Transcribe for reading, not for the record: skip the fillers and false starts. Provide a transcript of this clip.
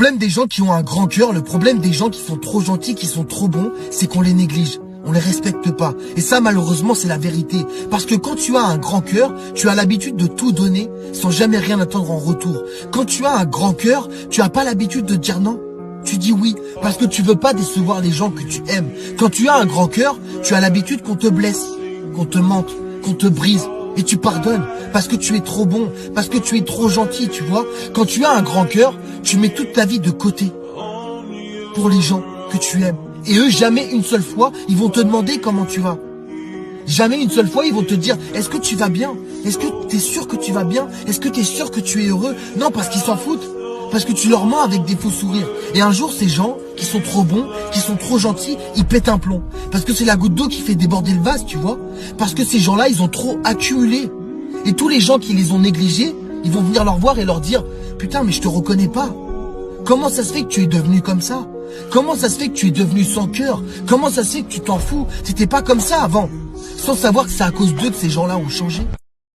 Le problème des gens qui ont un grand cœur, le problème des gens qui sont trop gentils, qui sont trop bons, c'est qu'on les néglige. On les respecte pas. Et ça, malheureusement, c'est la vérité. Parce que quand tu as un grand cœur, tu as l'habitude de tout donner sans jamais rien attendre en retour. Quand tu as un grand cœur, tu as pas l'habitude de dire non. Tu dis oui, parce que tu veux pas décevoir les gens que tu aimes. Quand tu as un grand cœur, tu as l'habitude qu'on te blesse, qu'on te mente, qu'on te brise. Et tu pardonnes, parce que tu es trop bon, parce que tu es trop gentil, tu vois. Quand tu as un grand cœur, tu mets toute ta vie de côté pour les gens que tu aimes. Et eux, jamais une seule fois, ils vont te demander comment tu vas. Jamais une seule fois, ils vont te dire, est-ce que tu vas bien? Est-ce que tu es sûr que tu vas bien? Est-ce que tu es sûr que tu es heureux? Non, parce qu'ils s'en foutent. Parce que tu leur mens avec des faux sourires. Et un jour, ces gens qui sont trop bons, qui sont trop gentils, ils pètent un plomb. Parce que c'est la goutte d'eau qui fait déborder le vase, tu vois. Parce que ces gens-là, ils ont trop accumulé. Et tous les gens qui les ont négligés, ils vont venir leur voir et leur dire, putain, mais je te reconnais pas. Comment ça se fait que tu es devenu comme ça? Comment ça se fait que tu es devenu sans cœur? Comment ça se fait que tu t'en fous? C'était pas comme ça avant. Sans savoir que c'est à cause d'eux que ces gens-là ont changé.